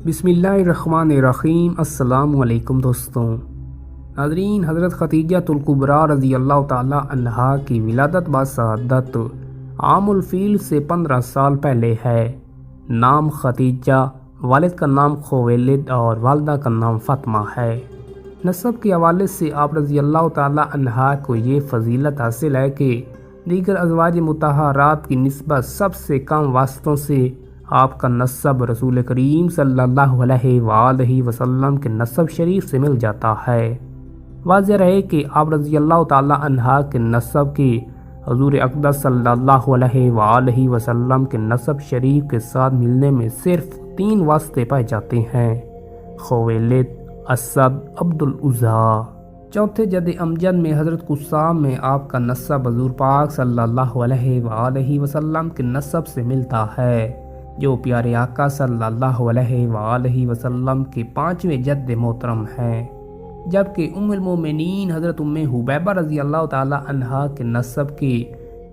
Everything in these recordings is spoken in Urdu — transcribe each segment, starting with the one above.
بسم اللہ الرحمن الرحیم۔ السلام علیکم دوستوں۔ ناظرین، حضرت خدیجہ الکبریٰ رضی اللہ تعالی عنہا کی ولادت باسعادت عام الفیل سے 15 سال پہلے ہے۔ نام خدیجہ، والد کا نام خویلد اور والدہ کا نام فاطمہ ہے۔ نسب کے حوالے سے آپ رضی اللہ تعالی عنہا کو یہ فضیلت حاصل ہے کہ دیگر ازواج مطہرات کی نسبت سب سے کم واسطوں سے آپ کا نسب رسول کریم صلی اللہ علیہ وآلہ وسلم کے نسب شریف سے مل جاتا ہے۔ واضح رہے کہ آپ رضی اللہ تعالی عنہا کے نسب کے حضور اقدس صلی اللہ علیہ وآلہ وسلم کے نسب شریف کے ساتھ ملنے میں صرف 3 واسطے پائے جاتے ہیں: خویلد، اسد، عبدالعزیٰ۔ چوتھے جد امجد میں حضرت قصام میں آپ کا نسب حضور پاک صلی اللہ علیہ وآلہ وسلم کے نسب سے ملتا ہے، جو پیارے آقا صلی اللہ علیہ وآلہ وسلم کے 5ویں جد محترم ہیں، جبکہ ام المومنین حضرت ام حبیبہ رضی اللہ تعالی عنہا کے نسب کے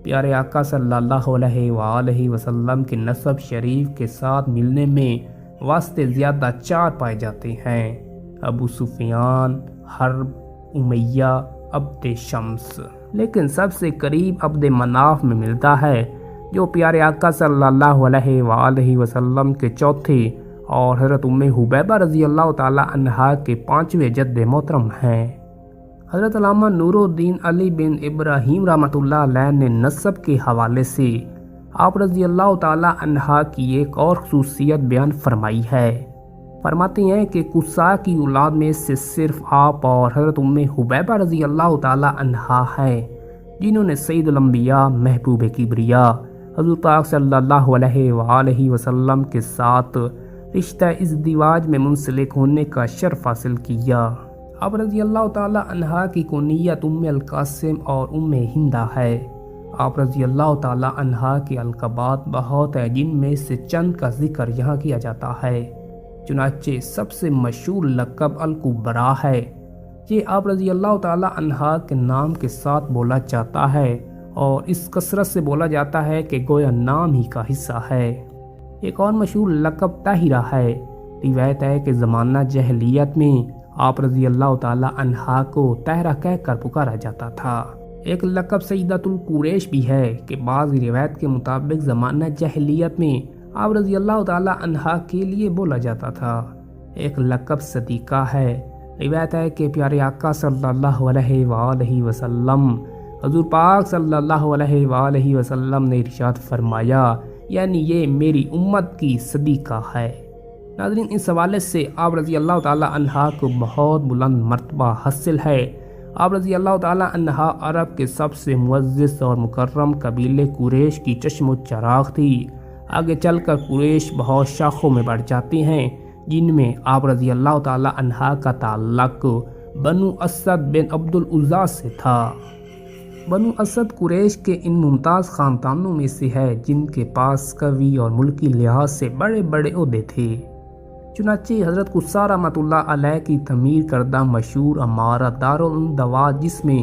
پیارے آقا صلی اللہ علیہ وآلہ وسلم کے نسب شریف کے ساتھ ملنے میں واسطے زیادہ 4 پائے جاتے ہیں: ابو سفیان، حرب، امیہ، عبد شمس۔ لیکن سب سے قریب عبد مناف میں ملتا ہے، جو پیارے آقا صلی اللہ علیہ وآلہ وسلم کے چوتھے اور حضرت ام حبیبہ رضی اللہ تعالی عنہا کے 5ویں جد محترم ہیں۔ حضرت علامہ نور الدین علی بن ابراہیم رحمۃ اللہ علیہ نے نسب کے حوالے سے آپ رضی اللہ تعالی عنہا کی ایک اور خصوصیت بیان فرمائی ہے۔ فرماتے ہیں کہ قصا کی اولاد میں سے صرف آپ اور حضرت ام حبیبہ رضی اللہ تعالی عنہا ہیں جنہوں نے سید الانبیاء، محبوب کبریاء حضور پاک صلی اللہ علیہ وآلہ وسلم کے ساتھ رشتہ ازدواج میں منسلک ہونے کا شرف حاصل کیا۔ آپ رضی اللہ تعالی عنہا کی کنیت ام القاسم اور ام ہندہ ہے۔ آپ رضی اللہ تعالی عنہا کے القابات بہت ہیں، جن میں سے چند کا ذکر یہاں کیا جاتا ہے۔ چنانچہ سب سے مشہور لقب الکبریٰ ہے۔ یہ آپ رضی اللہ تعالی عنہا کے نام کے ساتھ بولا جاتا ہے اور اس کثرت سے بولا جاتا ہے کہ گویا نام ہی کا حصہ ہے۔ ایک اور مشہور لقب طاہرہ ہے۔ روایت ہے کہ زمانہ جاہلیت میں آپ رضی اللہ تعالی عنہا کو طاہرہ کہہ کر پکارا جاتا تھا۔ ایک لقب سیدۃ القریش بھی ہے کہ بعض روایت کے مطابق زمانہ جاہلیت میں آپ رضی اللہ تعالی عنہا کے لیے بولا جاتا تھا۔ ایک لقب صدیقہ ہے۔ روایت ہے کہ پیارے آقا صلی اللہ علیہ وآلہ وسلم حضور پاک صلی اللہ علیہ وآلہ وسلم نے ارشاد فرمایا، یعنی یہ میری امت کی صدیقہ ہے۔ ناظرین، اس حوالے سے آپ رضی اللہ تعالی عنہا کو بہت بلند مرتبہ حاصل ہے۔ آپ رضی اللہ تعالی عنہا عرب کے سب سے معزز اور مکرم قبیلے قریش کی چشم و چراغ تھی۔ آگے چل کر قریش بہت شاخوں میں بڑھ جاتے ہیں، جن میں آپ رضی اللہ تعالی عنہا کا تعلق بنو اسد بن عبدالعزیٰ سے تھا۔ بنو اسد قریش کے ان ممتاز خاندانوں میں سے ہے جن کے پاس قوی اور ملکی لحاظ سے بڑے بڑے عہدے تھے۔ چنانچہ حضرت قصہ رحمۃ اللہ علیہ کی تعمیر کردہ مشہور عمارت دارالندوا، جس میں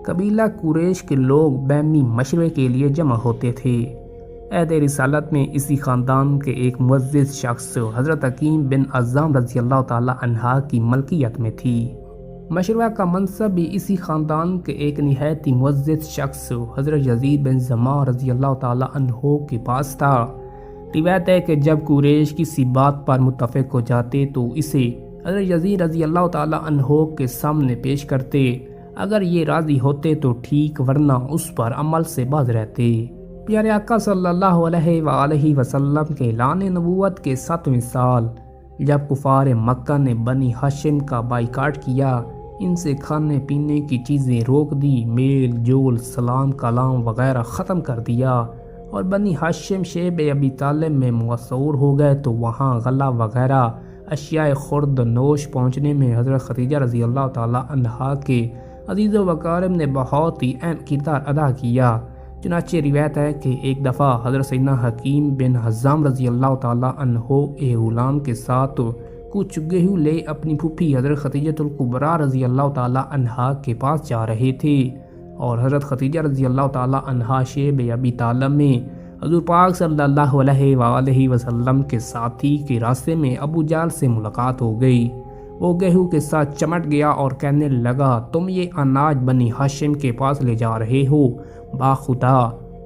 قبیلہ قریش کے لوگ باہمی مشورے کے لیے جمع ہوتے تھے، عہد رسالت میں اسی خاندان کے ایک معزز شخص حضرت حکیم بن عزام رضی اللہ تعالی عنہا کی ملکیت میں تھی۔ مشورہ کا منصب بھی اسی خاندان کے ایک نہایت ہی معزز شخص حضرت یزید بن زماں رضی اللہ تعالی عنہ کے پاس تھا۔ روایت ہے کہ جب قریش کسی بات پر متفق ہو جاتے تو اسے حضرت یزید رضی اللہ تعالی عنہ کے سامنے پیش کرتے۔ اگر یہ راضی ہوتے تو ٹھیک، ورنہ اس پر عمل سے باز رہتے۔ پیارے آقا صلی اللہ علیہ وآلہ وسلم کے اعلان نبوت کے 7ویں سال جب کفار مکہ نے بنی ہاشم کا بائیکاٹ کیا، ان سے کھانے پینے کی چیزیں روک دی، میل جول، سلام کلام وغیرہ ختم کر دیا، اور بنی ہاشم شیب ابی طالب میں مصور ہو گئے، تو وہاں غلہ وغیرہ اشیاء خرد نوش پہنچنے میں حضرت خدیجہ رضی اللہ تعالی عنہا کے عزیز و اقارب نے بہت ہی اہم کردار ادا کیا۔ چنانچہ روایت ہے کہ ایک دفعہ حضرت سیدنا حکیم بن حزام رضی اللہ تعالی عنہ ایک غلام کے ساتھ کچھ گیہوں لے اپنی پھوپھی حضرت خدیجہ الکبریٰ رضی اللہ تعالی عنہا کے پاس جا رہے تھے، اور حضرت خدیجہ رضی اللہ تعالی عنہا شیب ابی طالب میں حضور پاک صلی اللہ علیہ وآلہ وسلم کے ساتھی کے راستے میں ابو جہل سے ملاقات ہو گئی۔ وہ گیہوں کے ساتھ چمٹ گیا اور کہنے لگا، تم یہ اناج بنی ہاشم کے پاس لے جا رہے ہو؟ باخدا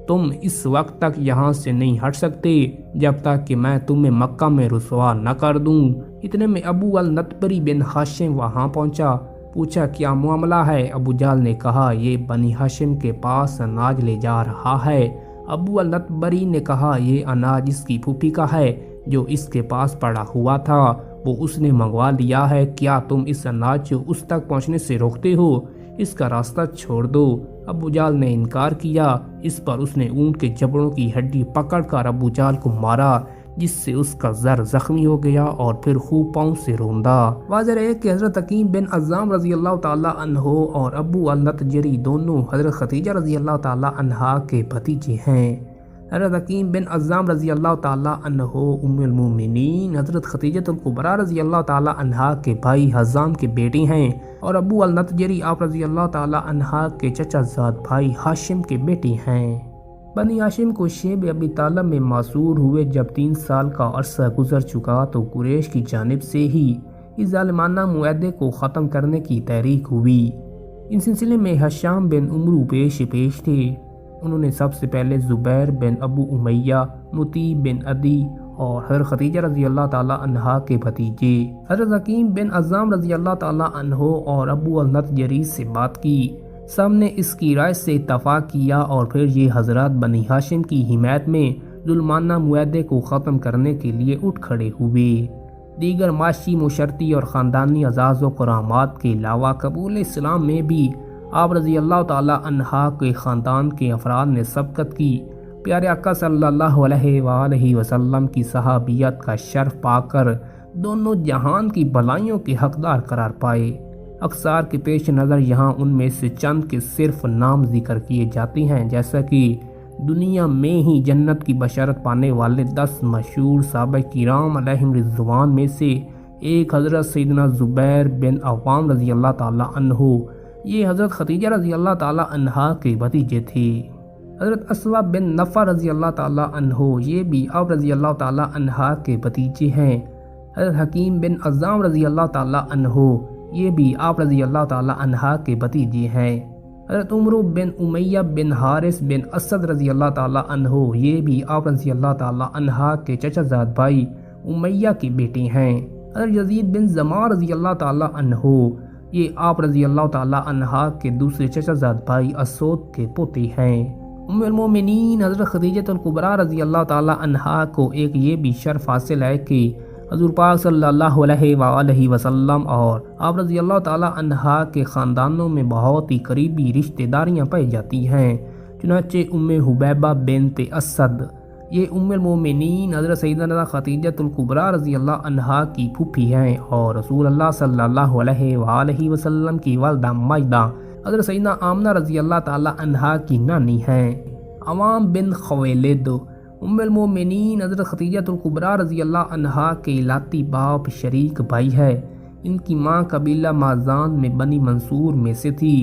تم اس وقت تک یہاں سے نہیں ہٹ سکتے جب تک کہ میں تمہیں مکہ میں رسوا نہ کر دوں۔ اتنے میں ابو النطبری بن ہاشم وہاں پہنچا۔ پوچھا، کیا معاملہ ہے؟ ابو جہل نے کہا، یہ بنی ہاشم کے پاس اناج لے جا رہا ہے۔ ابو النطبری نے کہا، یہ اناج اس کی پھوپھی کا ہے جو اس کے پاس پڑا ہوا تھا، وہ اس نے منگوا لیا ہے۔ کیا تم اس اناج کو اس تک پہنچنے سے روکتے ہو؟ اس کا راستہ چھوڑ دو۔ ابو جہل نے انکار کیا۔ اس پر اس نے اونٹ کے جبڑوں کی ہڈی پکڑ کر ابو جہل کو مارا، جس سے اس کا زر زخمی ہو گیا اور پھر خوب پاؤں سے روندا۔ واضح ہے کہ حضرت حکیم بن عزام رضی اللہ تعالی عنہ اور ابو النطجری دونوں حضرت خدیجہ رضی اللہ تعالی عنہا کے بھتیجے ہیں۔ حضرت حکیم بن عزام رضی اللہ تعالی عنہ ام المومنین حضرت خدیجہ الکبریٰ رضی اللہ تعالی عنہا کے بھائی حزام کے بیٹے ہیں، اور ابو النطجری آپ رضی اللہ تعالی عنہا کے چچا زاد بھائی ہاشم کے بیٹے ہیں۔ بنی ہاشم کو شیب ابی طالب میں معصور ہوئے جب 3 سال کا عرصہ گزر چکا تو قریش کی جانب سے ہی اس ظالمانہ معاہدے کو ختم کرنے کی تحریک ہوئی۔ اس سلسلے میں ہشام بن عمرو پیش تھے۔ انہوں نے سب سے پہلے زبیر بن ابو امیہ، مطیع بن عدی اور حضرت خدیجہ رضی اللہ تعالی عنہا کے بھتیجے حضرت حکیم بن عزام رضی اللہ تعالی عنہ اور ابو النطجری سے بات کی۔ سب نے اس کی رائے سے اتفاق کیا اور پھر یہ حضرات بنی ہاشم کی حمایت میں ظلمانہ معاہدے کو ختم کرنے کے لیے اٹھ کھڑے ہوئے۔ دیگر معاشی، معاشرتی اور خاندانی اعزاز و کرامات کے علاوہ قبول اسلام میں بھی آپ رضی اللہ تعالی عنہا کے خاندان کے افراد نے سبقت کی۔ پیارے آقا صلی اللہ علیہ وآلہ وسلم کی صحابیت کا شرف پا کر دونوں جہان کی بھلائیوں کے حقدار قرار پائے۔ اقصار کے پیش نظر یہاں ان میں سے چند کے صرف نام ذکر کیے جاتے ہیں، جیسا کہ دنیا میں ہی جنت کی بشارت پانے والے 10 مشہور صحابہ کرام علیہم رضوان میں سے ایک حضرت سیدنا زبیر بن عوام رضی اللہ تعالی عنہ، یہ حضرت خدیجہ رضی اللہ تعالی عنہا کے بھتیجے تھے۔ حضرت اسوا بن نفع رضی اللہ تعالی عنہ، یہ بھی آپ رضی اللہ تعالی عنہا کے بھتیجے ہیں۔ حضرت حکیم بن عزام رضی اللہ تعالی عنہ، یہ بھی آپ رضی اللہ تعالی عنہا کے بھتیجے ہیں۔ حضرت عمرو بن امیہ بن حارث بن اسد رضی اللہ تعالی عنہ، یہ بھی آپ رضی اللہ تعالی عنہا کے چچا زاد بھائی امیہ کے بیٹے ہیں۔ حضرت یزید بن زمار رضی اللہ تعالی عنہ، یہ آپ رضی اللہ تعالی عنہا کے دوسرے چچا زاد بھائی اسود کے پوتے ہیں۔ ام المومنین حضرت خدیجہ الکبریٰ رضی اللہ تعالی عنہا کو ایک یہ بھی شرف حاصل ہے کہ حضور پاک صلی اللہ علیہ وآلہ وسلم اور آپ رضی اللہ تعالی عنہا کے خاندانوں میں بہت ہی قریبی رشتہ داریاں پائی جاتی ہیں۔ چنانچہ ام حبیبہ بنت اسد، یہ ام المومنین حضرت سیدنا خدیجہ الکبریٰ رضی اللہ عنہا کی پھوپھی ہیں، اور رسول اللہ صلی اللہ علیہ وآلہ وسلم کی والدہ مائدہ حضرت سیدنا آمنہ رضی اللہ تعالی عنہا کی نانی ہیں۔ عوام بن خویلد، ام المومنین حضرت خدیجہ الکبریٰ رضی اللہ عنہا کے لاتی باپ شریک بھائی ہے۔ ان کی ماں قبیلہ مازان میں بنی منصور میں سے تھی۔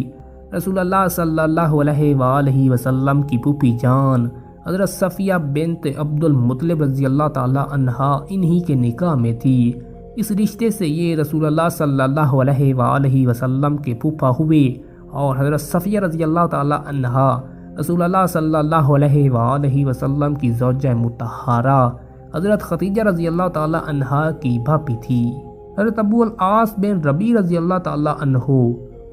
رسول اللہ صلی اللہ علیہ وآلہ وسلم کی پھوپھی جان حضرت صفیہ بنت عبد المطلب رضی اللہ تعالی عنہا انہی کے نکاح میں تھی۔ اس رشتے سے یہ رسول اللہ صلی اللہ علیہ وآلہ وسلم کے پھوپھا ہوئے، اور حضرت صفیہ رضی اللہ تعالی عنہا رسول اللہ صلی اللہ علیہ وآلہ وسلم کی زوجہ مطہرہ حضرت خدیجہ رضی اللہ تعالی عنہا کی بھابی تھی۔ حضرت ابو العاص بن ربیع رضی اللہ تعالی عنہ،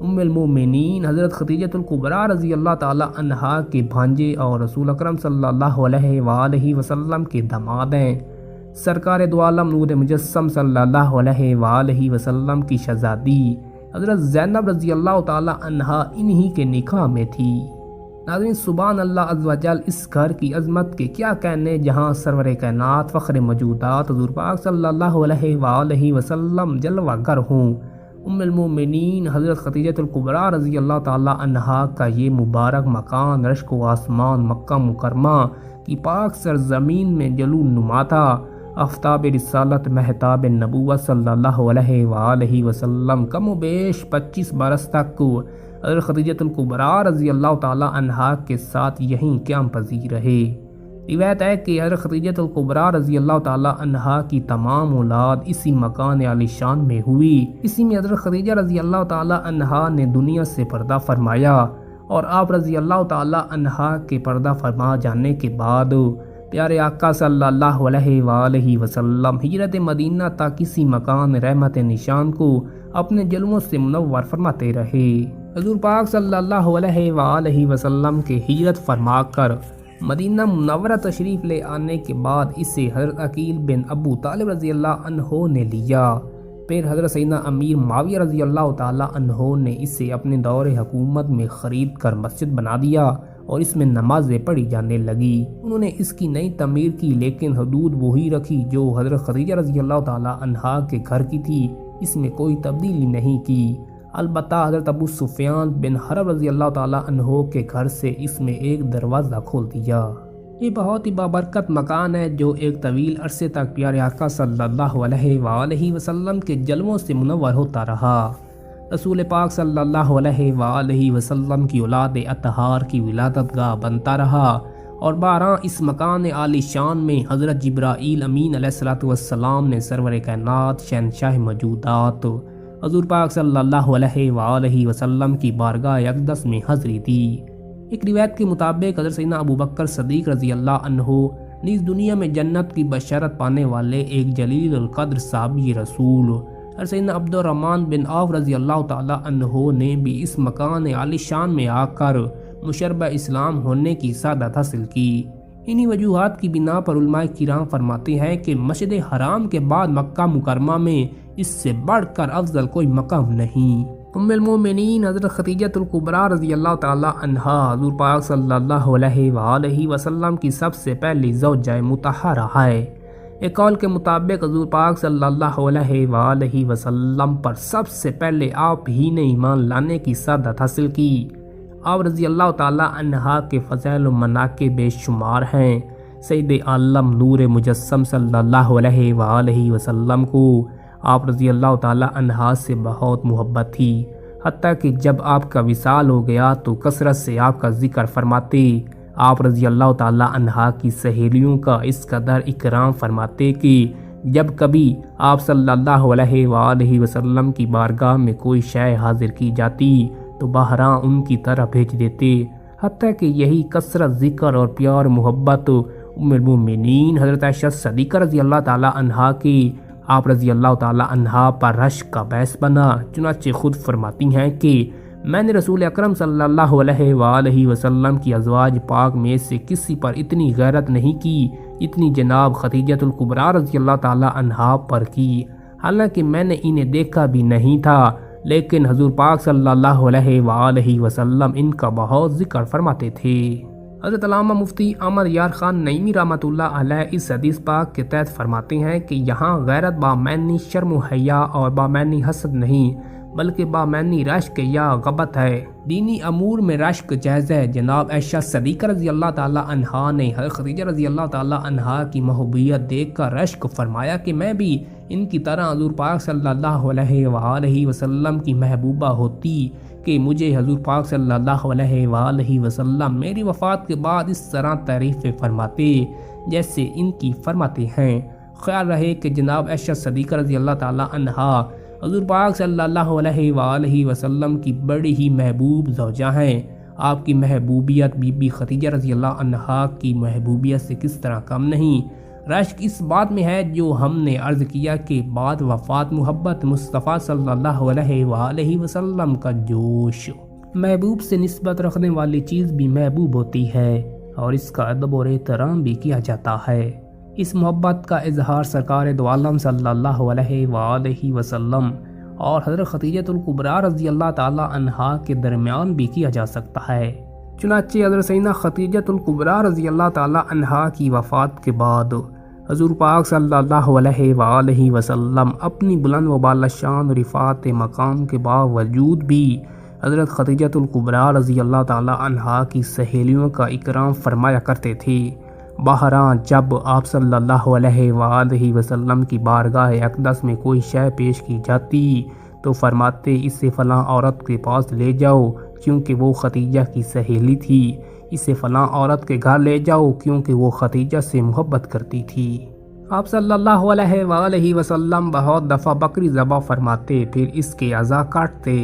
ام المومنین حضرت خدیجہ الکبریٰ رضی اللہ تعالی عنہا کے بھانجے اور رسول اکرم صلی اللہ علیہ وآلہ وسلم کے داماد ہیں۔ سرکار دو عالم نور مجسم صلی اللہ علیہ وآلہ وسلم کی شہزادی حضرت زینب رضی اللہ تعالی عنہا انہی کے نکاح میں تھی۔ ناظرین، سبحان اللہ عز و جل، اس گھر کی عظمت کے کیا کہنے، جہاں سرور کائنات فخر موجودات حضور پاک صلی اللہ علیہ وآلہ وسلم جلوہ گر ہوں۔ ام المومنین حضرت خدیجہ الکبریٰ رضی اللہ تعالی عنہا کا یہ مبارک مکان رشک و آسمان مکہ مکرمہ کی پاک سرزمین میں جلو نما تھا۔ آفتاب رسالت مہتاب نبوت صلی اللہ علیہ وآلہ وسلم کم و بیش 25 برس تک حضرت خدیجہ الکبریٰ رضی اللہ تعالی عنہا کے ساتھ یہیں قیام پذیر رہے۔ روایت ہے کہ حضرت خدیجہ الکبریٰ رضی اللہ تعالی عنہا کی تمام اولاد اسی مکان عالی شان میں ہوئی۔ اسی میں حضرت خدیجہ رضی اللہ تعالی عنہا نے دنیا سے پردہ فرمایا، اور آپ رضی اللہ تعالی عنہا کے پردہ فرما جانے کے بعد پیارے آقا صلی اللہ علیہ وآلہ وسلم ہجرت مدینہ تک کسی مکان رحمت نشان کو اپنے جلووں سے منور فرماتے رہے۔ حضور پاک صلی اللہ علیہ وآلہ وسلم کے ہجرت فرما کر مدینہ منورہ تشریف لے آنے کے بعد اسے حضرت عقیل بن ابو طالب رضی اللہ عنہ نے لیا۔ پھر حضرت سیدنا امیر معاویہ رضی اللہ تعالی عنہ نے اسے اپنے دور حکومت میں خرید کر مسجد بنا دیا اور اس میں نمازیں پڑھی جانے لگی۔ انہوں نے اس کی نئی تعمیر کی، لیکن حدود وہی رکھی جو حضرت خدیجہ رضی اللہ تعالی عنہا کے گھر کی تھی، اس میں کوئی تبدیلی نہیں کی۔ البتہ حضرت ابو سفیان بن حرب رضی اللہ تعالی عنہ کے گھر سے اس میں ایک دروازہ کھول دیا۔ یہ بہت ہی بابرکت مکان ہے جو ایک طویل عرصے تک پیارے آقا صلی اللہ علیہ وآلہ وسلم کے جلووں سے منور ہوتا رہا۔ رسول پاک صلی اللہ علیہ وآلہ وسلم کی اولاد اطہار کی ولادت گاہ بنتا رہا، اور بارہ اس مکان عالی شان میں حضرت جبرائیل امین علیہ السلام نے سرور کائنات شہنشاہ موجودات حضور پاک صلی اللہ علیہ وآلہ وسلم کی بارگاہ اقدس میں حاضری دی۔ ایک روایت کے مطابق حضرت سیدنا ابو بکر صدیق رضی اللہ عنہ نیز دنیا میں جنت کی بشارت پانے والے ایک جلیل القدر صحابی رسول حضرت سیدنا عبد الرحمن بن عوف رضی اللہ تعالی عنہ نے بھی اس مکان عالی شان میں آ کر مشربہ اسلام ہونے کی سعادت حاصل کی۔ انہی وجوہات کی بنا پر علماء کرام فرماتے ہیں کہ مسجد حرام کے بعد مکہ مکرمہ میں اس سے بڑھ کر افضل کوئی مقام نہیں۔ ام المومنین حضرت خدیجہ الکبریٰ رضی اللہ تعالی عنہا حضور پاک صلی اللہ علیہ وآلہ وسلم کی سب سے پہلی زوجہ مطہرہ ہے۔ ایک قول کے مطابق حضور پاک صلی اللہ علیہ وآلہ وسلم پر سب سے پہلے آپ ہی نے ایمان لانے کی سعادت حاصل کی۔ آپ رضی اللہ تعالی عنہا کے فضائل و مناقب بے شمار ہیں۔ سید عالم نور مجسم صلی اللہ علیہ وآلہ وسلم کو آپ رضی اللہ تعالی عنہا سے بہت محبت تھی، حتیٰ کہ جب آپ کا وصال ہو گیا تو کثرت سے آپ کا ذکر فرماتے۔ آپ رضی اللہ تعالی عنہا کی سہیلیوں کا اس قدر اکرام فرماتے کہ جب کبھی آپ صلی اللہ علیہ وآلہ وسلم کی بارگاہ میں کوئی شے حاضر کی جاتی تو بہراں ان کی طرف بھیج دیتے، حتیٰ کہ یہی کثرت ذکر اور پیار محبت ام المومنین حضرت عائشہ صدیقہ رضی اللہ تعالی عنہا کی آپ رضی اللہ تعالی عنہا پر رشک کا باعث بنا۔ چنانچہ خود فرماتی ہیں کہ میں نے رسول اکرم صلی اللہ علیہ وآلہ وسلم کی ازواج پاک میں سے کسی پر اتنی غیرت نہیں کی جتنی جناب خدیجہ الکبریٰ رضی اللہ تعالی عنہا پر کی، حالانکہ میں نے انہیں دیکھا بھی نہیں تھا، لیکن حضور پاک صلی اللہ علیہ وآلہ وسلم ان کا بہت ذکر فرماتے تھے۔ حضرت علامہ مفتی احمد یار خان نعیمی رحمۃ اللہ علیہ اس حدیث پاک کے تحت فرماتے ہیں کہ یہاں غیرت بامعنی شرم و حیا اور بامعنی حسد نہیں بلکہ بامعنی رشک یا غبط ہے۔ دینی امور میں رشک جائز ہے۔ جناب عائشہ صدیقہ رضی اللہ تعالی عنہا نے حضرت خدیجہ رضی اللہ تعالی عنہا کی محبوبیت دیکھ کر رشک فرمایا کہ میں بھی ان کی طرح حضور پاک صلی اللہ علیہ وآلہ وسلم کی محبوبہ ہوتی، کہ مجھے حضور پاک صلی اللہ علیہ وآلہ وسلم میری وفات کے بعد اس طرح تعریفیں فرماتے جیسے ان کی فرماتے ہیں۔ خیال رہے کہ جناب عائشہ صدیقہ رضی اللہ تعالی عنہا حضور پاک صلی اللہ علیہ وآلہ وسلم کی بڑی ہی محبوب زوجہ ہیں۔ آپ کی محبوبیت بی بی خدیجہ رضی اللہ عنہا کی محبوبیت سے کس طرح کم نہیں۔ رشک اس بات میں ہے جو ہم نے عرض کیا کہ بعد وفات محبت مصطفیٰ صلی اللہ علیہ وآلہ وسلم کا جوش۔ محبوب سے نسبت رکھنے والی چیز بھی محبوب ہوتی ہے اور اس کا ادب اور احترام بھی کیا جاتا ہے۔ اس محبت کا اظہار سرکار دو عالم صلی اللہ علیہ وآلہ وسلم اور حضرت خدیجہ الکبریٰ رضی اللہ تعالی عنہا کے درمیان بھی کیا جا سکتا ہے۔ چنانچہ حضرت سیدہ خدیجہ الکبریٰ رضی اللہ تعالی عنہا کی وفات کے بعد حضور پاک صلی اللہ علیہ وآلہ وسلم اپنی بلند و بالا شان رفعت مقام کے باوجود بھی حضرت خدیجہ الکبریٰ رضی اللہ تعالی عنہا کی سہیلیوں کا اکرام فرمایا کرتے تھے۔ بہراں جب آپ صلی اللہ علیہ وآلہ وسلم کی بارگاہ اقدس میں کوئی شے پیش کی جاتی تو فرماتے اسے فلاں عورت کے پاس لے جاؤ کیونکہ وہ ختیجہ کی سہیلی تھی، اسے فلاں عورت کے گھر لے جاؤ کیونکہ وہ ختیجہ سے محبت کرتی تھی۔ آپ صلی اللہ علیہ وآلہ وسلم بہت دفعہ بکری ذبح فرماتے، پھر اس کے اعضاء کاٹتے،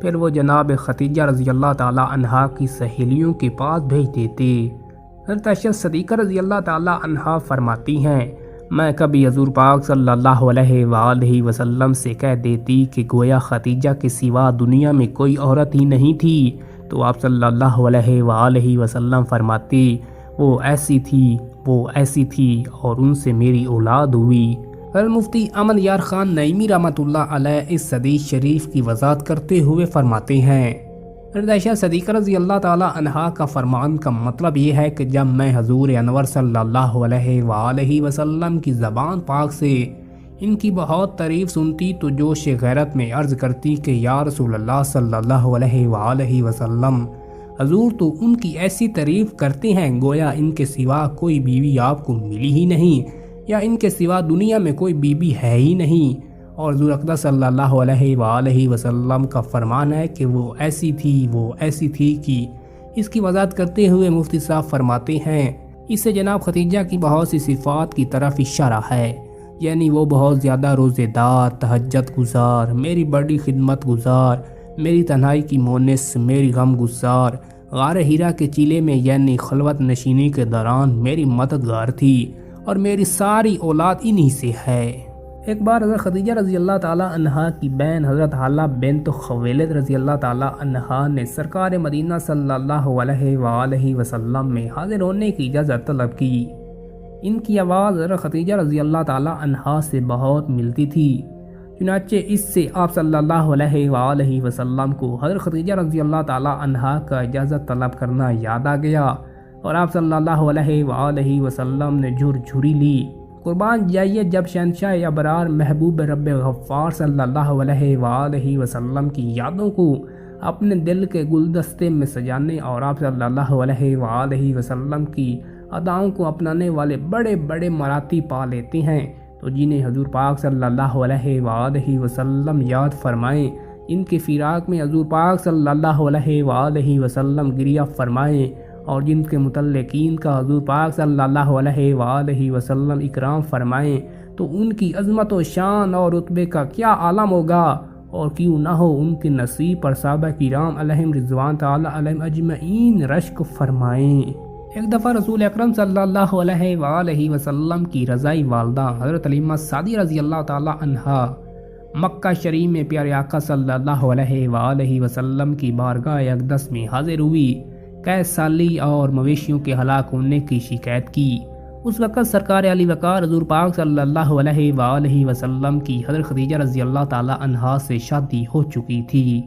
پھر وہ جناب ختیجہ رضی اللہ تعالی عنہا کی سہیلیوں کے پاس بھیج دیتے۔ حضرت عائشہ صدیقہ رضی اللہ تعالی عنہا فرماتی ہیں، میں کبھی حضور پاک صلی اللہ علیہ وآلہ وسلم سے کہہ دیتی کہ گویا ختیجہ کے سوا دنیا میں کوئی عورت ہی نہیں تھی، تو آپ صلی اللہ علیہ وآلہ وسلم فرماتی، وہ ایسی تھی، وہ ایسی تھی، اور ان سے میری اولاد ہوئی۔ مفتی امن یار خان نعیمی رحمۃ اللہ علیہ اس حدیث شریف کی وضاحت کرتے ہوئے فرماتے ہیں، حضرت عائشہ صدیقہ رضی اللہ تعالی عنہا کا فرمان کا مطلب یہ ہے کہ جب میں حضور انور صلی اللہ علیہ وآلہ وسلم کی زبان پاک سے ان کی بہت تعریف سنتی تو جوش غیرت میں عرض کرتی کہ یا رسول اللہ صلی اللہ علیہ وآلہ وسلم، حضور تو ان کی ایسی تعریف کرتے ہیں گویا ان کے سوا کوئی بیوی آپ کو ملی ہی نہیں، یا ان کے سوا دنیا میں کوئی بیوی ہے ہی نہیں۔ اور حضور اقدس صلی اللہ علیہ وآلہ وسلم کا فرمان ہے کہ وہ ایسی تھی، وہ ایسی تھی کہ اس کی وضاحت کرتے ہوئے مفتی صاحب فرماتے ہیں، اس سے جناب ختیجہ کی بہت سی صفات کی طرف اشارہ ہے، یعنی وہ بہت زیادہ روزے دار، تہجد گزار، میری بڑی خدمت گزار، میری تنہائی کی مونس، میری غم گزار، غار ہیرا کے چیلے میں یعنی خلوت نشینی کے دوران میری مددگار تھی، اور میری ساری اولاد انہی سے ہے۔ ایک بار حضرت خدیجہ رضی اللہ تعالی عنہا کی بہن حضرت حالہ بنت خویلد رضی اللہ تعالی عنہا نے سرکار مدینہ صلی اللہ علیہ وآلہ وسلم میں حاضر ہونے کی اجازت طلب کی۔ ان کی آواز حضرت خدیجہ رضی اللہ تعالی عنہا سے بہت ملتی تھی، چنانچہ اس سے آپ صلی اللہ علیہ وآلہ وسلم کو حضرت خدیجہ رضی اللہ تعالی عنہا کا اجازت طلب کرنا یاد آ گیا، اور آپ صلی اللہ علیہ وآلہ وسلم نے جھری لی۔ قربان جائیے جب شہنشاہ ابرار محبوب رب غفار صلی اللہ علیہ وآلہ وسلم کی یادوں کو اپنے دل کے گلدستے میں سجانے اور آپ صلی اللہ علیہ وآلہ وسلم کی اداؤں کو اپنانے والے بڑے بڑے مراتب پا لیتے ہیں، تو جنہیں حضور پاک صلی اللہ علیہ وآلہ وسلم یاد فرمائیں، ان کے فراق میں حضور پاک صلی اللہ علیہ وآلہ وسلم گریہ فرمائیں، اور جن کے متعلقین کا حضور پاک صلی اللہ علیہ وآلہ وسلم اکرام فرمائیں، تو ان کی عظمت و شان اور رتبے کا کیا عالم ہوگا، اور کیوں نہ ہو ان کے نصیب پر صحابہ کرام علیہم رضوان تعالی علیہم اجمعین رشک فرمائیں۔ ایک دفعہ رسول اکرم صلی اللہ علیہ وآلہ وسلم کی رضائی والدہ حضرت علیمہ سعدی رضی اللہ تعالی عنہا مکہ شریف میں پیارے آقا صلی اللہ علیہ وآلہ وسلم کی بارگاہ اقدس میں حاضر ہوئی، قید سالی اور مویشیوں کے ہلاک ہونے کی شکایت کی۔ اس وقت سرکار علی وقار حضور پاک صلی اللہ علیہ وآلہ وسلم کی حضرت خدیجہ رضی اللہ تعالی عنہا سے شادی ہو چکی تھی۔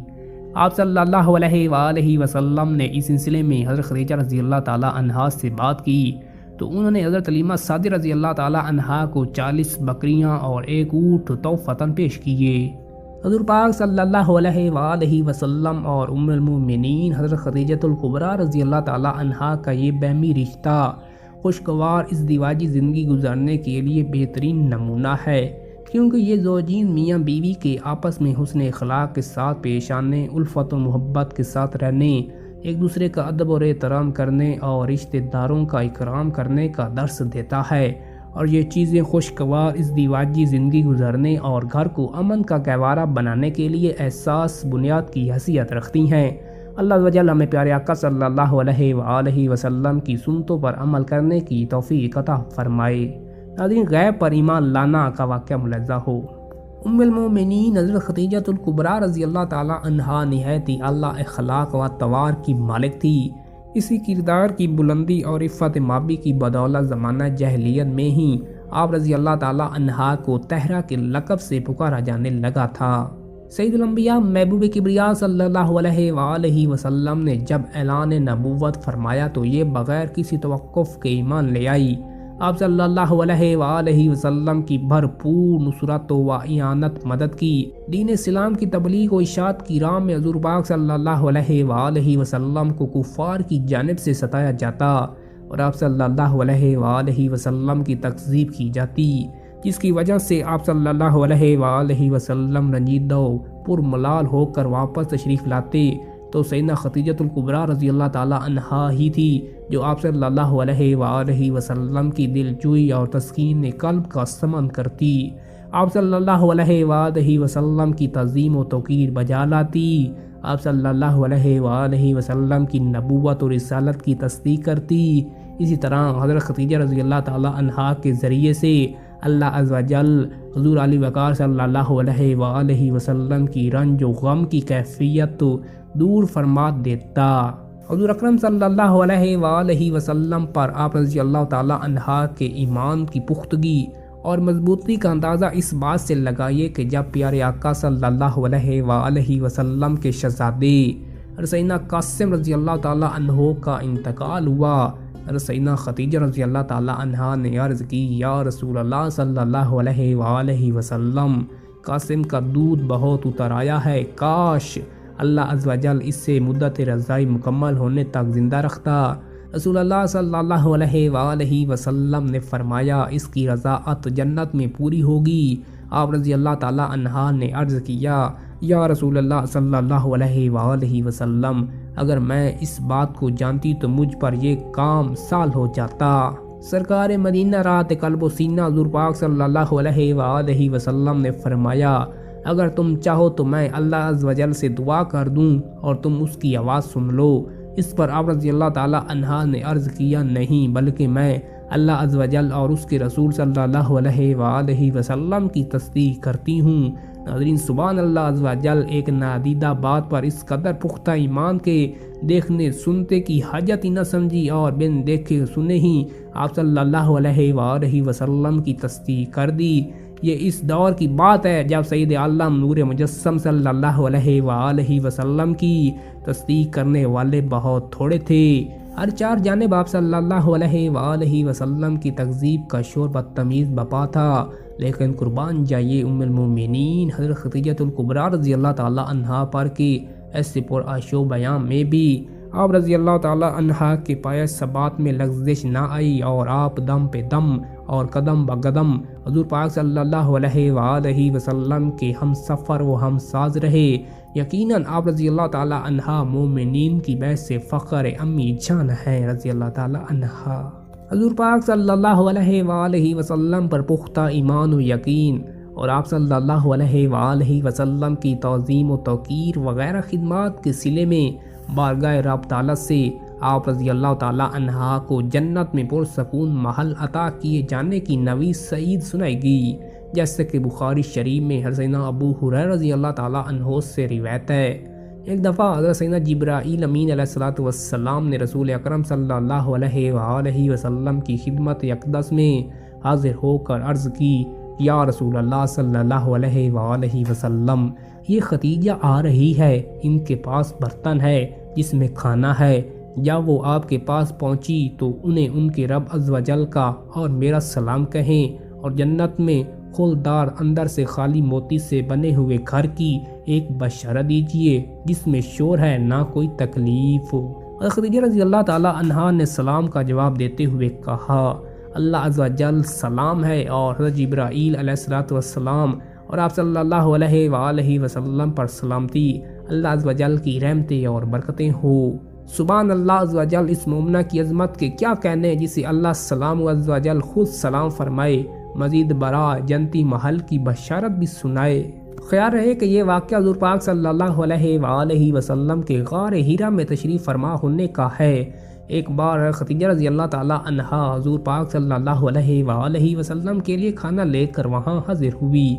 آپ صلی اللہ علیہ وآلہ وسلم نے اس سلسلے میں حضرت خدیجہ رضی اللہ تعالی عنہا سے بات کی تو انہوں نے حضرت علیمہ سعدی رضی اللہ تعالی عنہا کو 40 بکریاں اور ایک اونٹ تحفتاً پیش کیے۔ حضور پاک صلی اللہ علیہ وآلہ وسلم اور ام المومنین حضرت خدیجہ الکبریٰ رضی اللہ تعالی عنہا کا یہ باہمی رشتہ خوشگوار اس دیواجی زندگی گزارنے کے لیے بہترین نمونہ ہے، کیونکہ یہ زوجین میاں بیوی کے آپس میں حسن اخلاق کے ساتھ پیش آنے، الفت و محبت کے ساتھ رہنے، ایک دوسرے کا ادب اور احترام کرنے اور رشتہ داروں کا اکرام کرنے کا درس دیتا ہے، اور یہ چیزیں خوشگوار اس دیواجی زندگی گزارنے اور گھر کو امن کا گہوارہ بنانے کے لیے احساس بنیاد کی حیثیت رکھتی ہیں۔ اللہ عز و جل ہمیں پیارے آقا صلی اللہ علیہ وآلہ وسلم کی سنتوں پر عمل کرنے کی توفیق عطا فرمائے۔ ناظرین، غیب پر ایمان لانا کا واقعہ ملاحظہ ہو۔ ام المومنین حضرت خدیجہ الکبریٰ رضی اللہ تعالی عنہا نہایت ہی اعلیٰ اخلاق و اطوار کی مالک تھی۔ اسی کردار کی بلندی اور عفت مابی کی بدولت زمانہ جاہلیت میں ہی آپ رضی اللہ تعالی عنہا کو طاہرہ کے لقب سے پکارا جانے لگا تھا۔ سید الانبیاء محبوب کبریاء صلی اللہ علیہ وآلہ وسلم نے جب اعلان نبوت فرمایا تو یہ بغیر کسی توقف کے ایمان لے آئی۔ آپ صلی اللہ علیہ وآلہ وسلم کی بھرپور نصرت و اعانت مدد کی۔ دین اسلام کی تبلیغ و اشاعت کی راہ میں حضور پاک صلی اللہ علیہ وآلہ وسلم کو کفار کی جانب سے ستایا جاتا اور آپ صلی اللہ علیہ وآلہ وسلم کی تکذیب کی جاتی، جس کی وجہ سے آپ صلی اللہ علیہ وآلہ وسلم رنجیدہ و پرملال ہو کر واپس تشریف لاتے، تو سیدنا خدیجۃ الکبریٰ رضی اللہ تعالی عنہا ہی تھی جو آپ صلی اللہ علیہ وآلہ وسلم کی دل جوئی اور تسکین قلب کا سمن کرتی، آپ صلی اللہ علیہ وآلہ وسلم کی تعظیم و توقیر بجا لاتی، آپ صلی اللہ علیہ وآلہ وسلم کی نبوت و رسالت کی تصدیق کرتی۔ اسی طرح حضرت خدیجہ رضی اللہ تعالی عنہا کے ذریعے سے اللہ عز و جل حضور علی وقار صلی اللہ علیہ وآلہ وسلم کی رنج و غم کی کیفیت دور فرما دیتا۔ حضور اکرم صلی اللہ علیہ وآلہ وسلم پر آپ رضی اللہ تعالی عنہا کے ایمان کی پختگی اور مضبوطی کا اندازہ اس بات سے لگائیے کہ جب پیارے آقا صلی اللہ علیہ وآلہ وسلم کے شہزادے سیدنا قاسم رضی اللہ تعالی عنہ کا انتقال ہوا، سیدنا خدیجہ رضی اللہ تعالی عنہا نے عرض کی، یا رسول اللہ صلی اللہ علیہ وآلہ وسلم، قاسم کا دودھ بہت اتر آیا ہے، کاش اللہ عز و جل اس سے مدت رضائی مکمل ہونے تک زندہ رکھتا۔ رسول اللہ صلی اللہ علیہ وآلہ وسلم نے فرمایا، اس کی رضاعت جنت میں پوری ہوگی۔ آپ رضی اللہ تعالی عنہا نے عرض کیا، یا رسول اللہ صلی اللہ علیہ وآلہ وسلم، اگر میں اس بات کو جانتی تو مجھ پر یہ کام سال ہو جاتا۔ سرکار مدینہ رات قلب و سینہ حضور پاک صلی اللہ علیہ وآلہ وسلم نے فرمایا، اگر تم چاہو تو میں اللہ عز و جل سے دعا کر دوں اور تم اس کی آواز سن لو۔ اس پر آپ رضی اللہ تعالی عنہا نے عرض کیا، نہیں، بلکہ میں اللہ عز و جل اور اس کے رسول صلی اللہ علیہ وآلہ وسلم کی تصدیق کرتی ہوں۔ ناظرین، سبحان اللہ عز و جل، ایک نادیدہ بات پر اس قدر پختہ ایمان کے دیکھنے سنتے کی حاجت ہی نہ سمجھی اور بن دیکھے سنے ہی آپ صلی اللہ علیہ وآلہ وسلم کی تصدیق کر دی۔ یہ اس دور کی بات ہے جب سید عالم نور مجسم صلی اللہ علیہ وآلہ وسلم کی تصدیق کرنے والے بہت تھوڑے تھے۔ ہر چار جانب آپ صلی اللہ علیہ وآلہ وسلم کی تکذیب کا شور بدتمیز بپا تھا، لیکن قربان جائیے ام المومنین حضرت خدیجۃ الکبریٰ رضی اللہ تعالی عنہا پر کہ ایسے پر آشو بیان میں بھی آپ رضی اللہ تعالی عنہا کے پائے ثبات میں لغزش نہ آئی اور آپ دم پہ دم اور قدم بقدم حضور پاک صلی اللہ علیہ وآلہ وسلم کے ہم سفر و ہم ساز رہے۔ یقیناً آپ رضی اللہ تعالی عنہا مومنین کی بیعت سے فخر امی جان ہے رضی اللہ تعالی عنہا۔ حضور پاک صلی اللہ علیہ وآلہ وسلم پر پختہ ایمان و یقین اور آپ صلی اللہ علیہ وآلہ وسلم کی تعظیم و توقیر وغیرہ خدمات کے صلے میں بارگاہ رب تعالی سے آپ رضی اللہ تعالی عنہا کو جنت میں پرسکون محل عطا کیے جانے کی نوید سعید سنائی گئی، جیسے کہ بخاری شریف میں حضرت سیدنا ابو ہریرہ رضی اللہ تعالی عنہ سے روایت ہے۔ ایک دفعہ حضرت سیدنا جبرائیل امین علیہ السلام نے رسول اکرم صلی اللہ علیہ وآلہ وسلم کی خدمت اقدس میں حاضر ہو کر عرض کی، یا رسول اللہ صلی اللہ علیہ وآلہ وسلم، یہ خدیجہ آ رہی ہے، ان کے پاس برتن ہے جس میں کھانا ہے، جب وہ آپ کے پاس پہنچی تو انہیں ان کے رب عز و جل کا اور میرا سلام کہیں، اور جنت میں خلدار اندر سے خالی موتی سے بنے ہوئے گھر کی ایک بشارت دیجیے جس میں شور ہے نہ کوئی تکلیف۔ خدیجہ رضی اللہ تعالی عنہا نے سلام کا جواب دیتے ہوئے کہا، اللہ عز و جل سلام ہے اور حضرت جبرائیل علیہ السلام اور آپ صلی اللہ علیہ وآلہ وسلم پر سلامتی، اللہ عز و جل کی رحمتیں اور برکتیں ہو۔ سبحان اللہ عز و جل، اس مومنہ کی عظمت کے کیا کہنے جسے اللہ سلام عز و جل خود سلام فرمائے، مزید برآں جنتی محل کی بشارت بھی سنائے۔ خیال رہے کہ یہ واقعہ حضور پاک صلی اللہ علیہ وآلہ وسلم کے غار ہیرا میں تشریف فرما ہونے کا ہے۔ ایک بار خدیجہ رضی اللہ تعالی عنہا حضور پاک صلی اللہ علیہ وآلہ وسلم کے لیے کھانا لے کر وہاں حاضر ہوئی،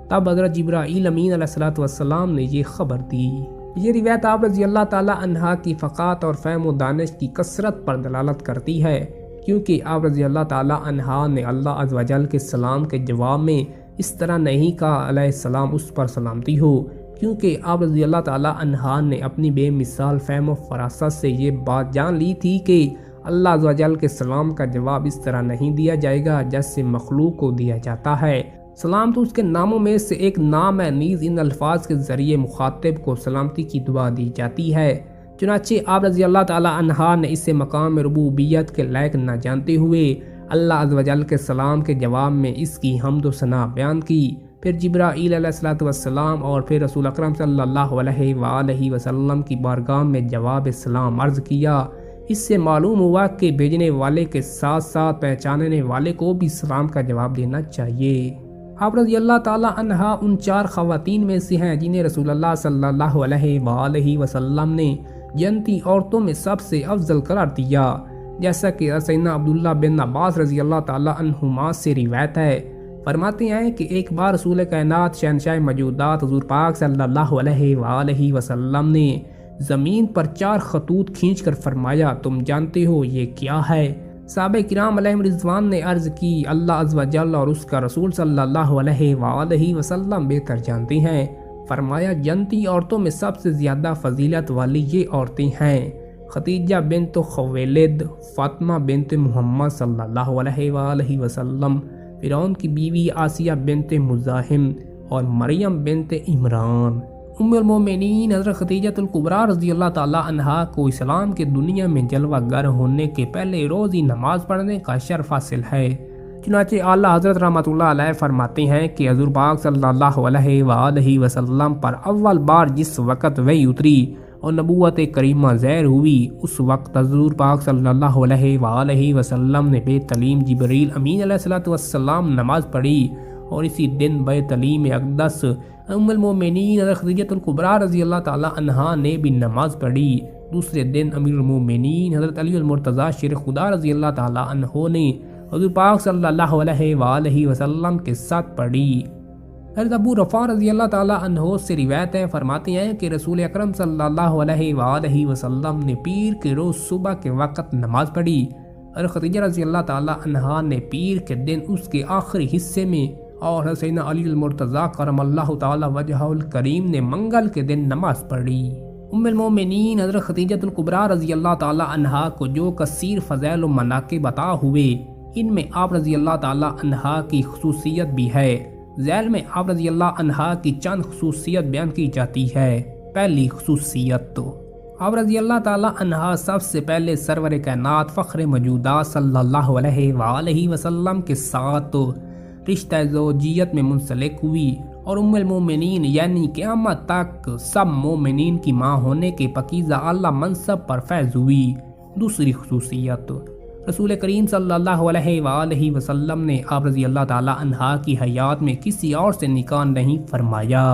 تب حضرت جبرائیل امین علیہ السلام نے یہ خبر دی۔ یہ روایت آپ رضی اللہ تعالی عنہا کی فقاہت اور فہم و دانش کی کثرت پر دلالت کرتی ہے، کیونکہ آپ رضی اللہ تعالی عنہا نے اللہ عز و جل کے سلام کے جواب میں اس طرح نہیں کہا علیہ السلام اس پر سلامتی ہو، کیونکہ آپ رضی اللہ تعالی عنہا نے اپنی بے مثال فہم و فراست سے یہ بات جان لی تھی کہ اللہ عز و جل کے سلام کا جواب اس طرح نہیں دیا جائے گا جیسے مخلوق کو دیا جاتا ہے۔ سلام تو اس کے ناموں میں سے ایک نام ہے، نیز ان الفاظ کے ذریعے مخاطب کو سلامتی کی دعا دی جاتی ہے۔ چنانچہ آپ رضی اللہ تعالی عنہا نے اسے مقام ربوبیت کے لائق نہ جانتے ہوئے اللہ عز و جل کے سلام کے جواب میں اس کی حمد و ثنا بیان کی، پھر جبرائیل علیہ السلام اور پھر رسول اکرم صلی اللہ علیہ وآلہ وسلم کی بارگاہ میں جواب سلام عرض کیا۔ اس سے معلوم ہوا کہ بھیجنے والے کے ساتھ ساتھ پہچاننے والے کو بھی سلام کا جواب دینا چاہیے۔ آپ رضی اللہ تعالی عنہا ان 4 خواتین میں سے ہیں جنہیں رسول اللہ صلی اللہ علیہ وآلہ وسلم نے جنتی عورتوں میں سب سے افضل قرار دیا، جیسا کہ سیدنا عبداللہ بن عباس رضی اللہ تعالی عنہما سے روایت ہے۔ فرماتے ہیں کہ ایک بار رسول کائنات شہنشاہ موجودات حضور پاک صلی اللہ علیہ وآلہ وسلم نے زمین پر 4 خطوط کھینچ کر فرمایا، تم جانتے ہو یہ کیا ہے؟ صحابہ کرام علیہم رضوان نے عرض کی، اللہ عز و جل اور اس کا رسول صلی اللہ علیہ وآلہ وسلم بہتر جانتے ہیں۔ فرمایا، جنتی عورتوں میں سب سے زیادہ فضیلت والی یہ عورتیں ہیں: خدیجہ بنت خویلد، فاطمہ بنت محمد صلی اللہ علیہ وآلہ وسلم، فرعون کی بیوی آسیہ بنت مزاحم اور مریم بنت عمران۔ ام المومنین حضرت خدیجہ الکبریٰ رضی اللہ تعالی عنہا کو اسلام کے دنیا میں جلوہ گر ہونے کے پہلے روز ہی نماز پڑھنے کا شرف حاصل ہے۔ چنانچہ اعلیٰ حضرت رحمۃ اللہ علیہ فرماتے ہیں کہ حضور پاک صلی اللہ علیہ وآلہ وسلم پر اول بار جس وقت وحی اتری اور نبوت کریمہ ظاہر ہوئی، اس وقت حضور پاک صلی اللہ علیہ وآلہ وسلم نے بے تعلیم جبریل امین علیہ السلام نماز پڑھی، اور اسی دن بے تعلیم اقدس ام المومنین حضرت خدیجہ الکبریٰ رضی اللہ تعالی عنہا نے بھی نماز پڑھی۔ دوسرے دن امیر المومنین حضرت علی المرتضیٰ شیر خدا رضی اللہ تعالی عنہ نے حضور پاک صلی اللہ علیہ وآلہ وسلم کے ساتھ پڑھی۔ حضرت ابو رفاع رضی اللہ تعالی عنہ سے روایت ہے، فرماتے ہیں کہ رسول اکرم صلی اللہ علیہ وآلہ وسلم نے پیر کے روز صبح کے وقت نماز پڑھی۔ حضرت خدیجہ رضی اللہ تعالی عنہا نے پیر کے دن اس کے آخری حصے میں، اور حسین علی المرتضیٰ کرم اللہ تعالی وجہہ الکریم نے منگل کے دن نماز پڑھی۔ ام المومنین حضرت خدیجہ الکبریٰ رضی اللہ تعالی عنہا کو جو کثیر فضائل و مناقب عطا ہوئے، ان میں آپ رضی اللہ تعالی عنہا کی خصوصیت بھی ہے۔ ذیل میں آپ رضی اللہ عنہا کی چند خصوصیت بیان کی جاتی ہے۔ پہلی خصوصیت تو آپ رضی اللہ تعالی عنہا سب سے پہلے سرور کائنات فخر موجودات صلی اللہ علیہ وآلہ وسلم کے ساتھ رشتہ زوجیت میں منسلک ہوئی، اور ام المومنین یعنی قیامت تک سب مومنین کی ماں ہونے کے پاکیزہ اعلیٰ منصب پر فیض ہوئی۔ دوسری خصوصیت، رسول کریم صلی اللہ علیہ وآلہ وسلم نے آپ رضی اللہ تعالی عنہا کی حیات میں کسی اور سے نکاح نہیں فرمایا۔